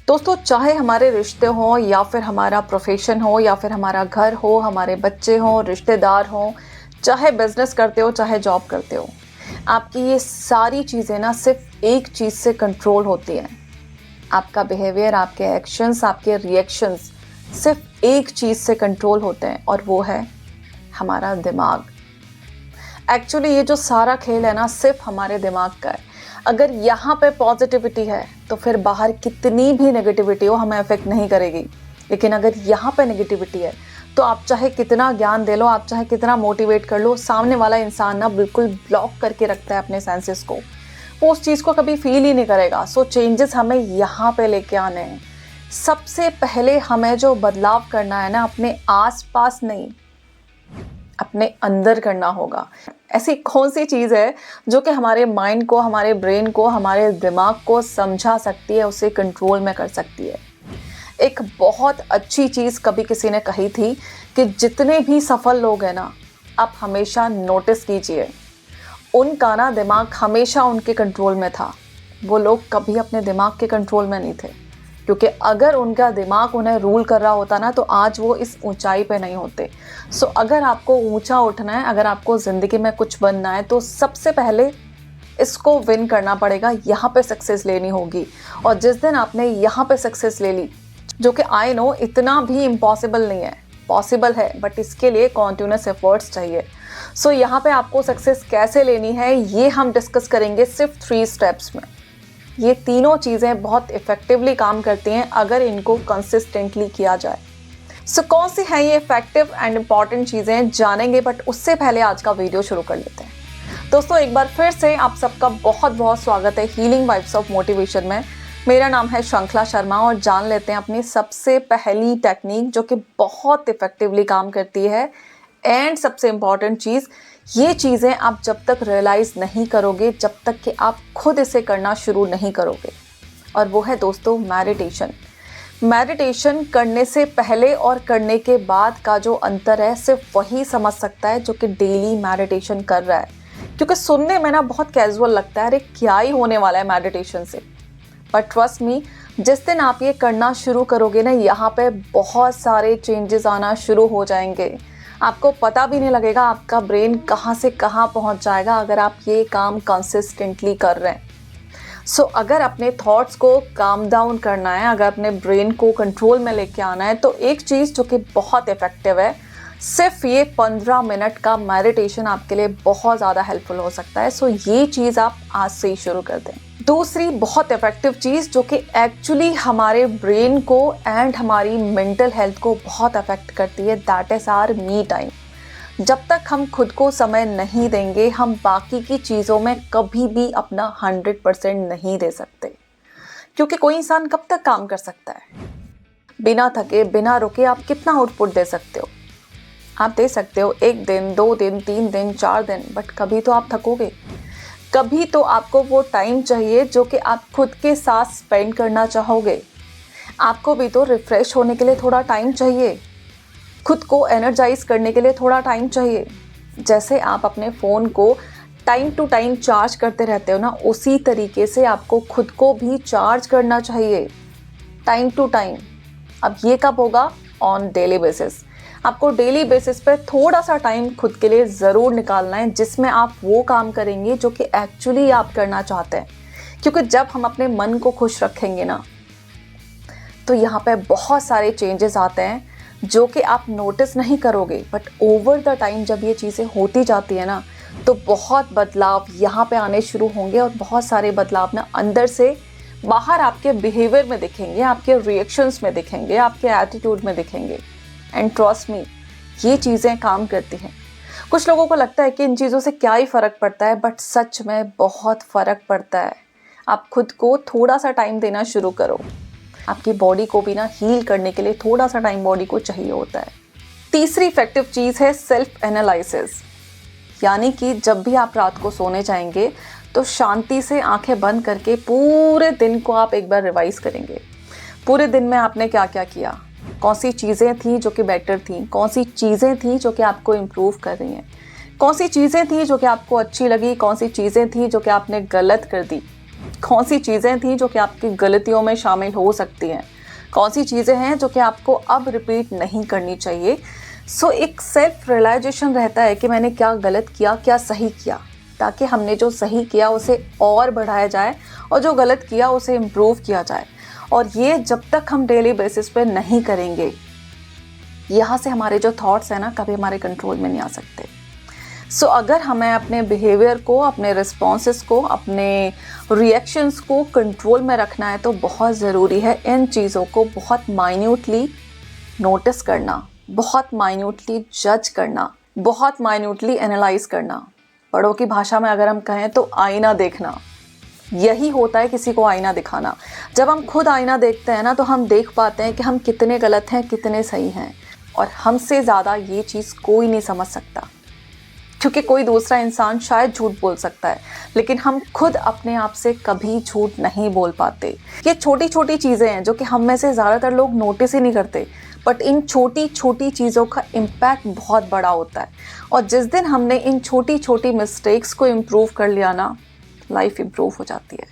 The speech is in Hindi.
दोस्तों, चाहे हमारे रिश्ते हों या फिर हमारा प्रोफेशन हो या फिर हमारा घर हो, हमारे बच्चे हों, रिश्तेदार हों, चाहे बिजनेस करते हो चाहे जॉब करते हो, आपकी ये सारी चीज़ें ना सिर्फ एक चीज़ से कंट्रोल होती हैं। आपका बिहेवियर, आपके एक्शंस, आपके रिएक्शंस सिर्फ एक चीज़ से कंट्रोल होते हैं और वो है हमारा दिमाग। एक्चुअली ये जो सारा खेल है ना सिर्फ हमारे दिमाग का है। अगर यहाँ पे पॉजिटिविटी है तो फिर बाहर कितनी भी नेगेटिविटी हो हमें अफेक्ट नहीं करेगी। लेकिन अगर यहाँ पे नेगेटिविटी है तो आप चाहे कितना ज्ञान दे लो, आप चाहे कितना मोटिवेट कर लो, सामने वाला इंसान ना बिल्कुल ब्लॉक करके रखता है अपने सेंसेस को। वो उस चीज़ को कभी फील ही नहीं करेगा। सो चेंजेस हमें यहाँ पे लेके आने हैं। सबसे पहले हमें जो बदलाव करना है ना, अपने आसपास नहीं, अपने अंदर करना होगा। ऐसी कौन सी चीज़ है जो कि हमारे माइंड को, हमारे ब्रेन को, हमारे दिमाग को समझा सकती है, उसे कंट्रोल में कर सकती है। एक बहुत अच्छी चीज़ कभी किसी ने कही थी कि जितने भी सफल लोग हैं ना, आप हमेशा नोटिस कीजिए, उनका ना दिमाग हमेशा उनके कंट्रोल में था। वो लोग कभी अपने दिमाग के कंट्रोल में नहीं थे, क्योंकि अगर उनका दिमाग उन्हें रूल कर रहा होता ना तो आज वो इस ऊंचाई पे नहीं होते। सो अगर आपको ऊंचा उठना है, अगर आपको ज़िंदगी में कुछ बनना है तो सबसे पहले इसको विन करना पड़ेगा, यहाँ पे सक्सेस लेनी होगी। और जिस दिन आपने यहाँ पे सक्सेस ले ली, जो कि आई नो इतना भी इम्पॉसिबल नहीं है, पॉसिबल है, बट इसके लिए कॉन्टिन्यूस एफर्ट्स चाहिए। सो यहाँ पे आपको सक्सेस कैसे लेनी है ये हम डिस्कस करेंगे सिर्फ 3 स्टेप्स में। ये तीनों चीज़ें बहुत इफ़ेक्टिवली काम करती हैं अगर इनको कंसिस्टेंटली किया जाए। सो कौन सी हैं ये इफ़ेक्टिव एंड इम्पॉर्टेंट चीज़ें जानेंगे, बट उससे पहले आज का वीडियो शुरू कर लेते हैं। दोस्तों, एक बार फिर से आप सबका बहुत बहुत स्वागत है हीलिंग वाइब्स ऑफ मोटिवेशन में। मेरा नाम है श्रृंखला शर्मा और जान लेते हैं अपनी सबसे पहली टेक्निक जो कि बहुत इफ़ेक्टिवली काम करती है। एंड सबसे इम्पॉर्टेंट चीज़, ये चीज़ें आप जब तक रियलाइज़ नहीं करोगे, जब तक कि आप खुद इसे करना शुरू नहीं करोगे, और वो है दोस्तों मेडिटेशन। मेडिटेशन करने से पहले और करने के बाद का जो अंतर है सिर्फ वही समझ सकता है जो कि डेली मेडिटेशन कर रहा है। क्योंकि सुनने में ना बहुत कैजुअल लगता है, अरे क्या ही होने वाला है मेडिटेशन से, बट ट्रस्ट मी, जिस दिन आप ये करना शुरू करोगे ना, यहाँ पे बहुत सारे चेंजेस आना शुरू हो जाएंगे। आपको पता भी नहीं लगेगा आपका ब्रेन कहाँ से कहाँ पहुँच जाएगा अगर आप ये काम कंसिस्टेंटली कर रहे हैं। सो अगर अपने थॉट्स को काम डाउन करना है, अगर अपने ब्रेन को कंट्रोल में लेके आना है, तो एक चीज़ जो कि बहुत इफ़ेक्टिव है, सिर्फ ये 15 मिनट का मेडिटेशन आपके लिए बहुत ज़्यादा हेल्पफुल हो सकता है। सो ये चीज़ आप आज से ही शुरू कर दें। दूसरी बहुत इफ़ेक्टिव चीज़ जो कि एक्चुअली हमारे ब्रेन को एंड हमारी मेंटल हेल्थ को बहुत अफेक्ट करती है, that is our me time. जब तक हम खुद को समय नहीं देंगे, हम बाकी की चीज़ों में कभी भी अपना 100% नहीं दे सकते। क्योंकि कोई इंसान कब तक काम कर सकता है? बिना थके, बिना रुके आप कितना आउटपुट दे सकते हो? आप दे सकते हो 1 दिन, 2 दिन, 3 दिन, 4 दिन, बट कभी तो आप थकोगे। कभी तो आपको वो टाइम चाहिए जो कि आप खुद के साथ स्पेंड करना चाहोगे। आपको भी तो रिफ़्रेश होने के लिए थोड़ा टाइम चाहिए, खुद को एनर्जाइज करने के लिए थोड़ा टाइम चाहिए। जैसे आप अपने फ़ोन को टाइम टू टाइम चार्ज करते रहते हो ना, उसी तरीके से आपको खुद को भी चार्ज करना चाहिए, टाइम टू टाइम। अब ये कब होगा? On daily basis. आपको डेली बेसिस पे थोड़ा सा टाइम खुद के लिए ज़रूर निकालना है, जिसमें आप वो काम करेंगे जो कि एक्चुअली आप करना चाहते हैं। क्योंकि जब हम अपने मन को खुश रखेंगे ना, तो यहाँ पे बहुत सारे चेंजेस आते हैं जो कि आप नोटिस नहीं करोगे, बट ओवर द टाइम जब ये चीज़ें होती जाती है ना, तो बहुत बदलाव यहाँ पे आने शुरू होंगे और बहुत सारे बदलाव ना अंदर से बाहर आपके बिहेवियर में दिखेंगे, आपके रिएक्शंस में दिखेंगे, आपके एटीट्यूड में दिखेंगे। एंड ट्रस्ट मी, ये चीज़ें काम करती हैं। कुछ लोगों को लगता है कि इन चीज़ों से क्या ही फ़र्क पड़ता है, बट सच में बहुत फ़र्क पड़ता है। आप खुद को थोड़ा सा टाइम देना शुरू करो। आपकी बॉडी को भी ना हील करने के लिए थोड़ा सा टाइम बॉडी को चाहिए होता है। तीसरी इफेक्टिव चीज़ है सेल्फ एनालिसिस। यानी कि जब भी आप रात को सोने जाएंगे तो शांति से आंखें बंद करके पूरे दिन को आप एक बार रिवाइज करेंगे। पूरे दिन में आपने क्या क्या किया, कौन सी चीज़ें थी जो कि बेटर थी, कौन सी चीज़ें थी जो कि आपको इम्प्रूव कर रही हैं, कौन सी चीज़ें थी जो कि आपको अच्छी लगी, कौन सी चीज़ें थी जो कि आपने गलत कर दी। कौन सी चीज़ें थी जो कि आपकी गलतियों में शामिल हो सकती हैं, कौन सी चीज़ें हैं जो कि आपको अब रिपीट नहीं करनी चाहिए। सो एक सेल्फ रियलाइजेशन रहता है कि मैंने क्या गलत किया, क्या सही किया, ताकि हमने जो सही किया उसे और बढ़ाया जाए और जो गलत किया उसे इम्प्रूव किया जाए। और ये जब तक हम डेली बेसिस पे नहीं करेंगे, यहाँ से हमारे जो थॉट्स हैं ना, कभी हमारे कंट्रोल में नहीं आ सकते। सो अगर हमें अपने बिहेवियर को, अपने रिस्पॉन्सेस को, अपने रिएक्शंस को कंट्रोल में रखना है, तो बहुत ज़रूरी है इन चीज़ों को बहुत माइन्यूटली नोटिस करना, बहुत माइन्यूटली जज करना, बहुत माइन्यूटली एनालाइज करना। बड़ों की भाषा में अगर हम कहें तो आईना देखना। यही होता है किसी को आईना दिखाना। जब हम खुद आईना देखते हैं ना, तो हम देख पाते हैं कि हम कितने गलत हैं, कितने सही हैं। और हमसे ज़्यादा ये चीज़ कोई नहीं समझ सकता, क्योंकि कोई दूसरा इंसान शायद झूठ बोल सकता है, लेकिन हम खुद अपने आप से कभी झूठ नहीं बोल पाते। ये छोटी छोटी चीज़ें हैं जो कि हम में से ज़्यादातर लोग नोटिस ही नहीं करते, बट इन छोटी छोटी चीज़ों का इम्पैक्ट बहुत बड़ा होता है। और जिस दिन हमने इन छोटी छोटी मिस्टेक्स को इम्प्रूव कर लिया ना, लाइफ इम्प्रूव हो जाती है।